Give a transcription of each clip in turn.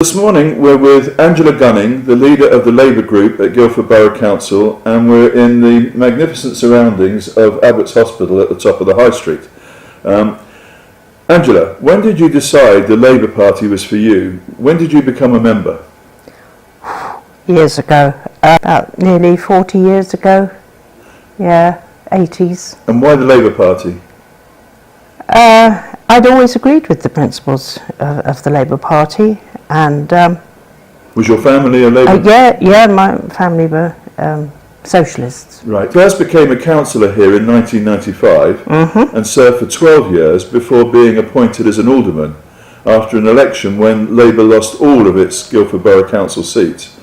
This morning we're with Angela Gunning, the leader of the Labour group at Guildford Borough Council, and we're in the magnificent surroundings of Abbott's Hospital at the top of the High Street. Angela, when did you decide the Labour Party was for you? When did you become a member? Years ago, about nearly 40 years ago, yeah, 80s. And why the Labour Party? I'd always agreed with the principles of the Labour Party, and was your family a Labour? Yeah, my family were socialists. Right. First became a councillor here in 1995 and served for 12 years before being appointed as an alderman after an election when Labour lost all of its Guildford Borough Council seats.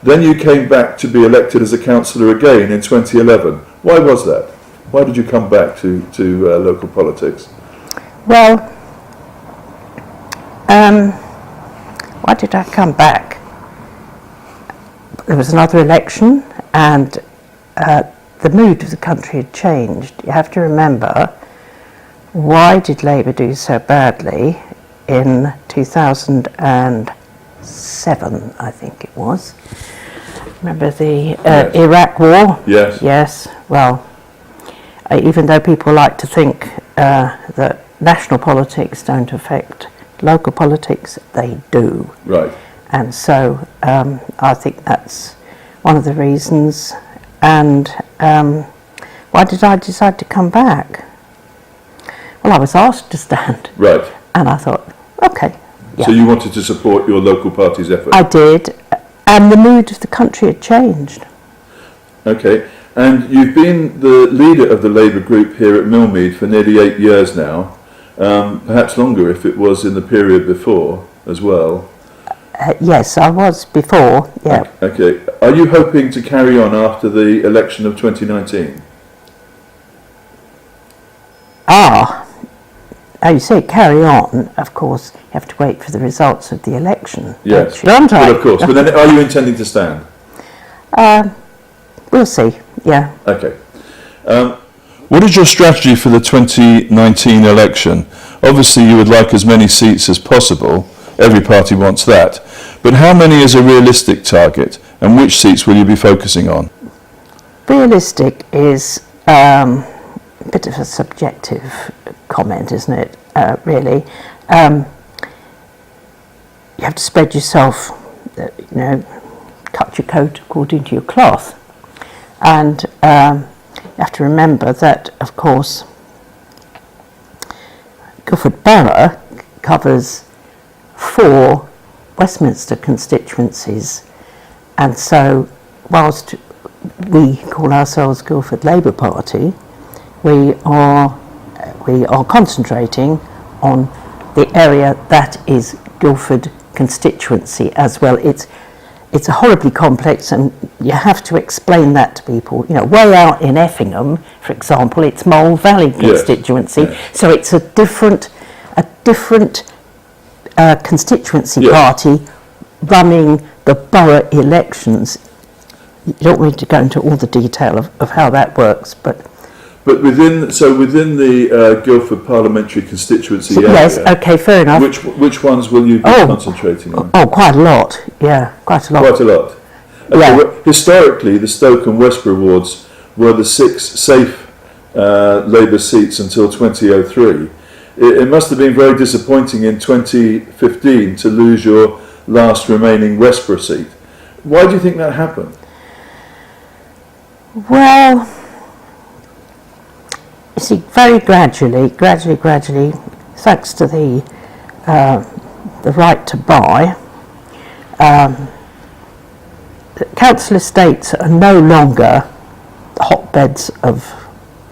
Then you came back to be elected as a councillor again in 2011. Why was that? Why did you come back to local politics? Well, why did I come back? There was another election, and the mood of the country had changed. You have to remember, why did Labour do so badly in 2007, I think it was? Remember the Yes. Iraq War? Yes. Yes, well, even though people like to think that national politics don't affect local politics, they do. Right. And so I think that's one of the reasons. And why did I decide to come back? Well, I was asked to stand. Right. And I thought, okay. Yeah. So you wanted to support your local party's effort? I did. And the mood of the country had changed. Okay. And you've been the leader of the Labour group here at Millmead for nearly 8 years now. Perhaps longer if it was in the period before as well. Yes, I was before, yeah. Okay. Are you hoping to carry on after the election of 2019? You say carry on, of course, you have to wait for the results of the election. Yes, don't I? but of course. But then are you intending to stand? We'll see, yeah. Okay. What is your strategy for the 2019 election? Obviously you would like as many seats as possible. Every party wants that. But how many is a realistic target, and which seats will you be focusing on? Realistic is a bit of a subjective comment, isn't it, really? You have to spread yourself, cut your coat according to your cloth. And you have to remember that, of course, Guildford Borough covers 4 Westminster constituencies, and so whilst we call ourselves Guildford Labour Party, we are concentrating on the area that is Guildford constituency as well. It's a horribly complex, and you have to explain that to people. Way out in Effingham, for example, it's Mole Valley constituency, yes. So it's a different constituency party running the borough elections. You don't need to go into all the detail of how that works, but within the Guildford parliamentary constituency area, yes, okay, fair enough. Which ones will you be concentrating on? Oh, quite a lot. Yeah, quite a lot. Quite a lot. Okay, Yeah. well, historically, the Stoke and Westborough wards were the 6 safe Labour seats until 2003. It must have been very disappointing in 2015 to lose your last remaining Westborough seat. Why do you think that happened? Well, you see, very gradually, thanks to the right to buy, council estates are no longer hotbeds of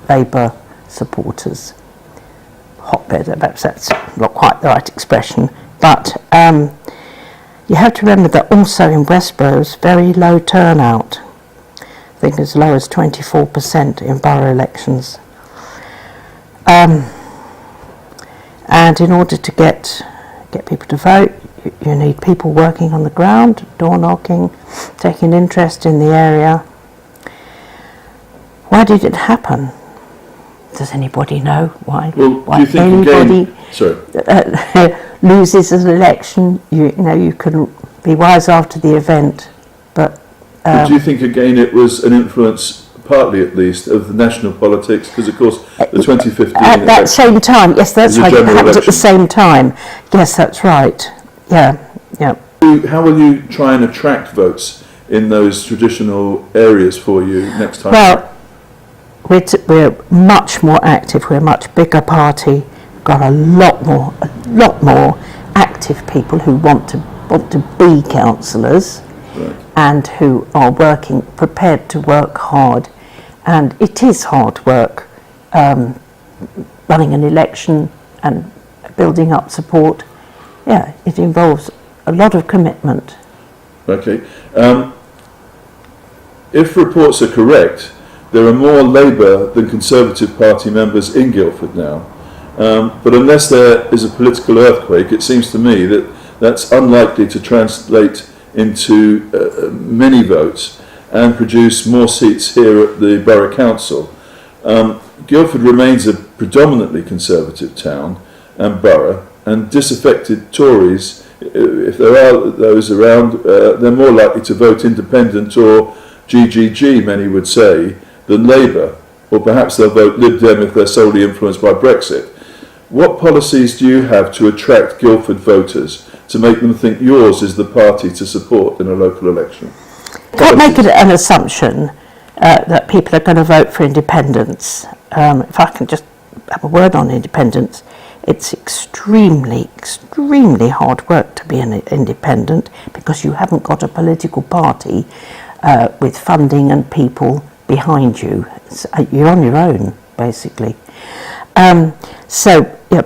Labour supporters. Hotbed, perhaps that's not quite the right expression, but you have to remember that also in Westborough is very low turnout. I think as low as 24% in borough elections. And in order to get people to vote, you need people working on the ground, door knocking, taking interest in the area. Why did it happen? Does anybody know why? Well, why do you think anybody? Sorry. loses an election, you know, you can be wise after the event, but... do you think, again, it was an influence, partly at least, of the national politics? Because, of course, the 2015 at that same time, yes, that's right, it happened at the same time. Yes, that's right. Yeah. How will you try and attract votes in those traditional areas for you next time? Well, we're much more active. We're a much bigger party. Got a lot more active people who want to be councillors, right, and who are prepared to work hard. And it is hard work, running an election and building up support. Yeah, it involves a lot of commitment. Okay. If reports are correct, there are more Labour than Conservative Party members in Guildford now. But unless there is a political earthquake, it seems to me that that's unlikely to translate into many votes and produce more seats here at the Borough Council. Guildford remains a predominantly Conservative town and borough, and disaffected Tories, if there are those around, they're more likely to vote independent or GGG, many would say, than Labour, or perhaps they'll vote Lib Dem if they're solely influenced by Brexit. What policies do you have to attract Guildford voters to make them think yours is the party to support in a local election? Can't make it an assumption that people are going to vote for independence. If I can just have a word on independence, it's extremely hard work to be an independent, because you haven't got a political party with funding and people behind you. You're on your own, basically. So, yeah,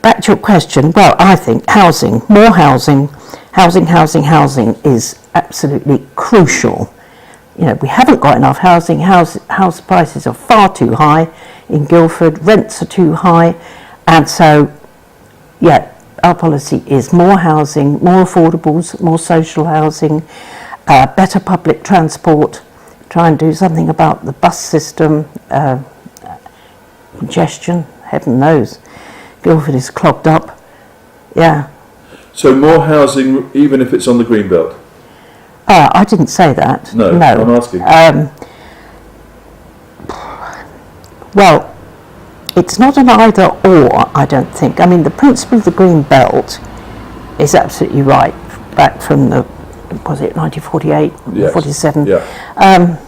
back to your question. Well, I think housing, more housing is absolutely crucial. You know, we haven't got enough housing. House prices are far too high in Guildford. Rents are too high. And so, yeah, our policy is more housing, more affordables, more social housing, better public transport, try and do something about the bus system, congestion, heaven knows. Guildford is clogged up, yeah. So more housing, even if it's on the green belt? I didn't say that. No. I'm asking. Well, it's not an either or, I don't think. I mean, the principle of the green belt is absolutely right, back from the, was it 1948, yes. 47, yeah.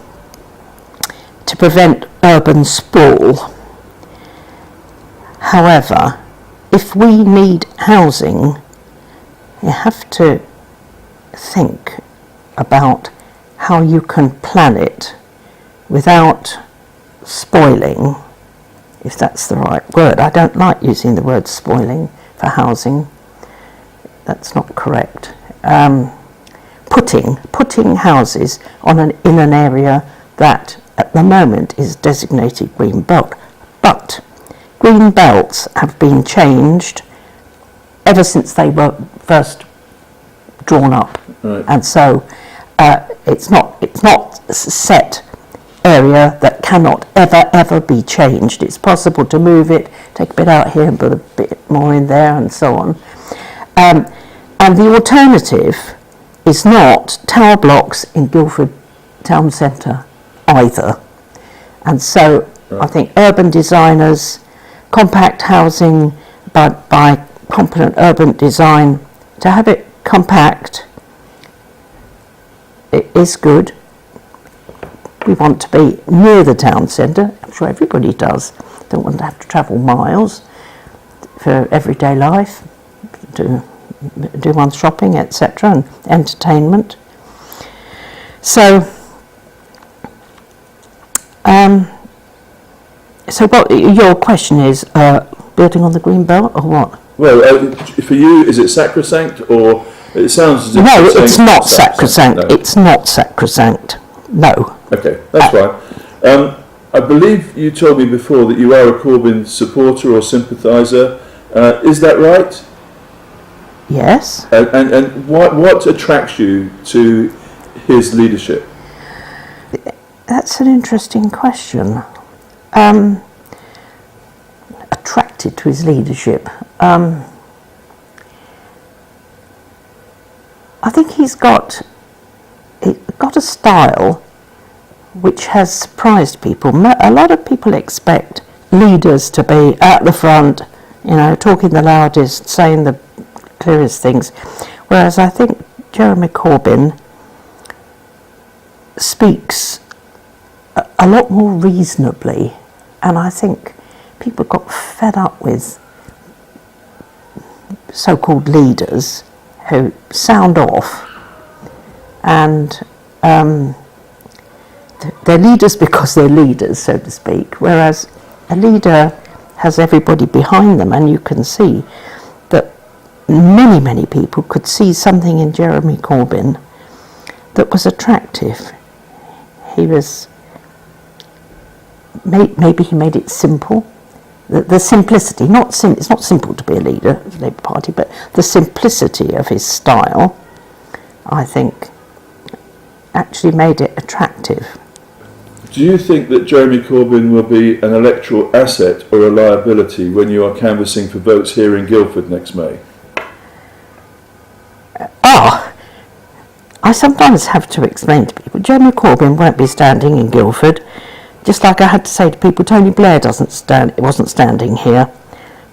To prevent urban sprawl. However, if we need housing, you have to think about how you can plan it without spoiling, if that's the right word. I don't like using the word spoiling for housing. That's not correct. Putting houses in an area that at the moment is designated green belt. But green belts have been changed ever since they were first drawn up. Right. And so it's not a set area that cannot ever be changed. It's possible to move it, take a bit out here and put a bit more in there, and so on. And the alternative is not tower blocks in Guildford town centre either. And so right. I think urban designers, compact housing by competent urban design, to have it compact, it is good. We want to be near the town centre. I'm sure everybody does. Don't want to have to travel miles for everyday life, do one's shopping, etc., and entertainment. So, what your question is, building on the green belt or what? Well, for you, is it sacrosanct, or it sounds as if no, it's not sacrosanct. No. It's not sacrosanct. No. Okay, that's fine. I believe you told me before that you are a Corbyn supporter or sympathiser. Is that right? Yes. And what attracts you to his leadership? That's an interesting question. Attracted to his leadership. I think he's got a style which has surprised people. A lot of people expect leaders to be at the front, talking the loudest, saying the clearest things, whereas I think Jeremy Corbyn speaks a lot more reasonably, and I think people got fed up with so-called leaders who sound off, and they're leaders because they're leaders, so to speak, whereas a leader has everybody behind them, and you can see that many people could see something in Jeremy Corbyn that was attractive. He was, maybe he made it simple. The simplicity, it's not simple to be a leader of the Labour Party, but the simplicity of his style, I think, actually made it attractive. Do you think that Jeremy Corbyn will be an electoral asset or a liability when you are canvassing for votes here in Guildford next May? I sometimes have to explain to people, Jeremy Corbyn won't be standing in Guildford, just like I had to say to people, Tony Blair wasn't standing here.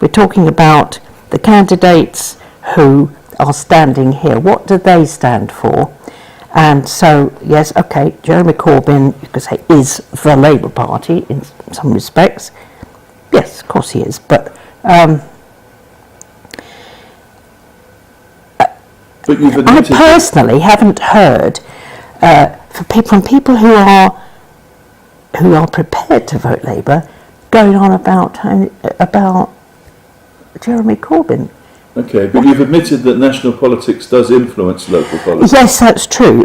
We're talking about the candidates who are standing here. What do they stand for? And so, yes, okay, Jeremy Corbyn, you could say, is the Labour Party in some respects. Yes, of course he is, but you've admitted I personally haven't heard from people who are prepared to vote Labour going on about Jeremy Corbyn. Okay, but you've admitted that national politics does influence local politics. Yes, that's true.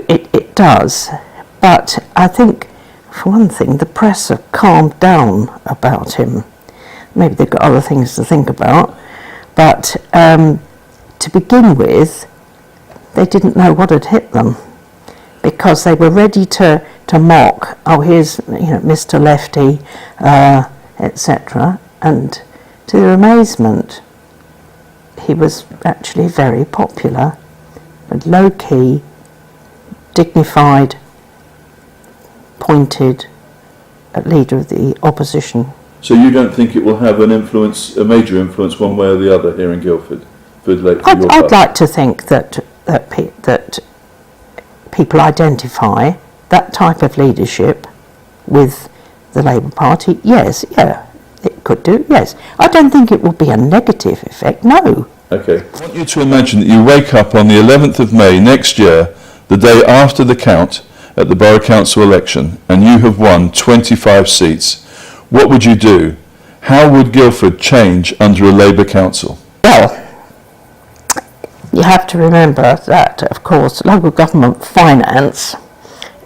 It does. But I think, for one thing, the press have calmed down about him. Maybe they've got other things to think about. But to begin with, they didn't know what had hit them, because they were ready to mock, here's Mr. Lefty, etc. And to their amazement, he was actually very popular, but low-key, dignified, pointed leader of the opposition. So you don't think it will have a major influence one way or the other here in Guildford? I'd like to think that people identify that type of leadership with the Labour Party. Yes, yeah, it could do, yes. I don't think it will be a negative effect, no. Okay. I want you to imagine that you wake up on the 11th of May next year, the day after the count at the Borough Council election, and you have won 25 seats. What would you do? How would Guildford change under a Labour council? Well, you have to remember that, of course, local government finance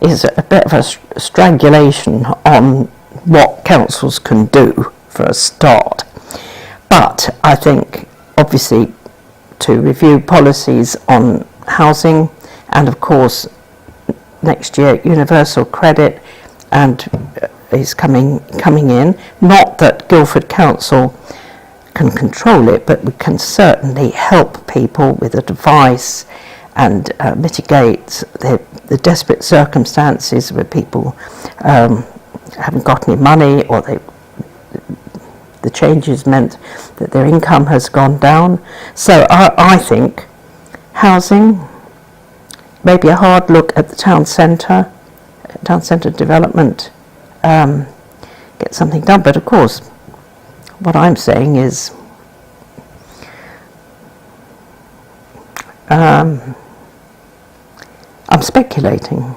is a bit of a strangulation on what councils can do for a start. But I think, obviously, to review policies on housing, and of course, next year, universal credit and is coming in. Not that Guildford Council can control it, but we can certainly help people with advice and mitigate the desperate circumstances where people haven't got any money, or the changes meant that their income has gone down. So I think housing, maybe a hard look at the town centre development, get something done. But of course, what I'm saying is I'm speculating.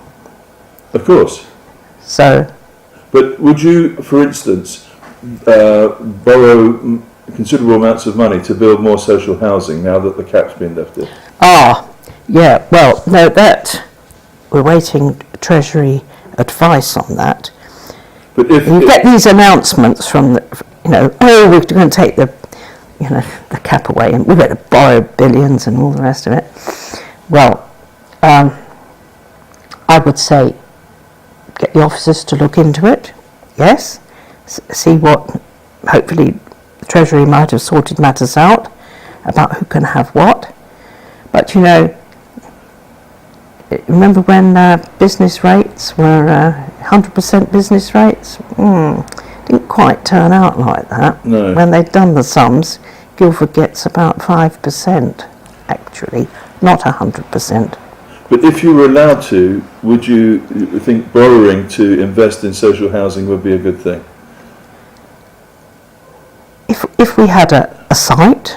Of course. So. But would you, for instance, borrow considerable amounts of money to build more social housing now that the cap's been lifted? Yeah, well, no, that we're waiting Treasury advice on that. But if you get these announcements from we're going to take the cap away and we're going to borrow billions and all the rest of it. Well, I would say get the officers to look into it, yes, see what, hopefully the Treasury might have sorted matters out about who can have what. But remember when business rates were 100% business rates? Didn't quite turn out like that. No. When they'd done the sums, Guildford gets about 5%, actually, not 100%. But if you were allowed to, would you think borrowing to invest in social housing would be a good thing? If we had a site,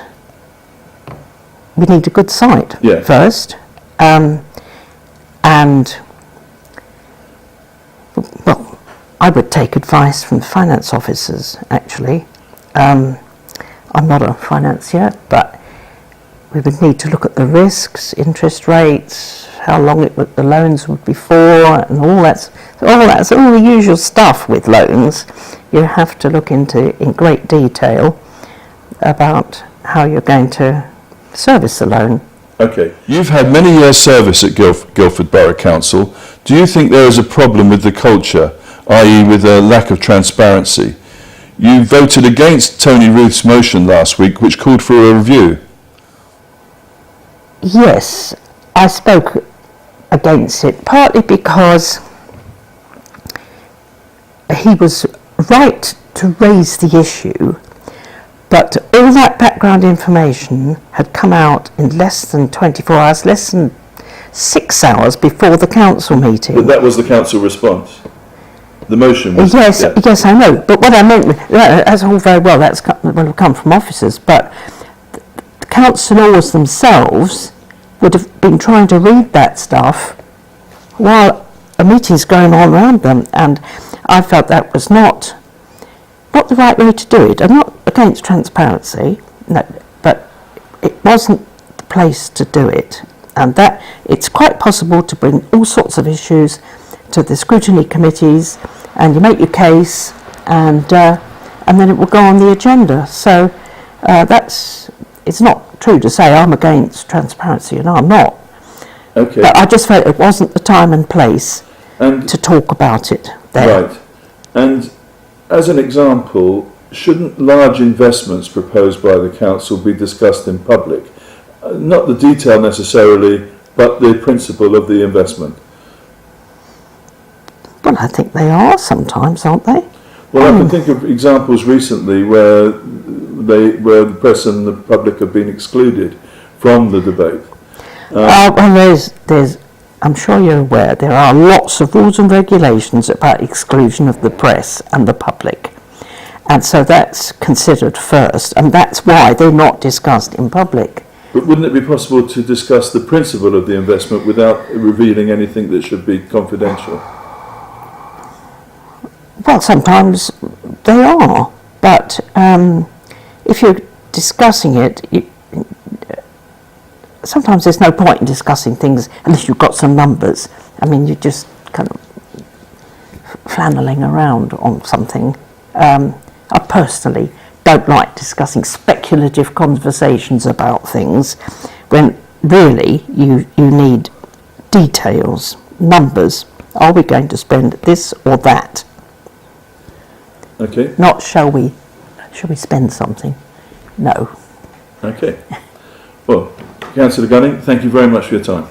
we need a good site first. And, well, I would take advice from finance officers, actually. I'm not a financier, but we would need to look at the risks, interest rates, how long the loans would be for, and all the usual stuff with loans. You have to look into in great detail about how you're going to service the loan. Okay. You've had many years' service at Guildford Borough Council. Do you think there is a problem with the culture, i.e. with a lack of transparency? You voted against Tony Ruth's motion last week, which called for a review. Yes, I spoke against it, partly because he was right to raise the issue, but all that background information had come out in less than 24 hours, less than 6 hours before the council meeting. But that was the council response. The motion was... Yes, I know. But what I meant, that's all very well, that's will have come from officers, but the councillors themselves would have been trying to read that stuff while a meeting's going on around them, and I felt that was not the right way to do it. I'm not against transparency, no, but it wasn't the place to do it, and that it's quite possible to bring all sorts of issues to the scrutiny committees, and you make your case, and then it will go on the agenda. So it's not true to say I'm against transparency, and I'm not. Okay. But I just felt it wasn't the time and place to talk about it there. Right. And as an example, shouldn't large investments proposed by the council be discussed in public? Not the detail necessarily, but the principle of the investment. Well, I think they are sometimes, aren't they? Well, I can think of examples recently where the press and the public have been excluded from the debate. Well, there's. I'm sure you're aware there are lots of rules and regulations about exclusion of the press and the public, and so that's considered first, and that's why they're not discussed in public. But wouldn't it be possible to discuss the principle of the investment without revealing anything that should be confidential? Well, sometimes they are, but if you're discussing it, sometimes there's no point in discussing things unless you've got some numbers. I mean, you're just kind of flanneling around on something. I personally don't like discussing speculative conversations about things when really you need details, numbers. Are we going to spend this or that? Okay. Not shall we spend something? No. Okay. Well, Councillor Gunning, thank you very much for your time.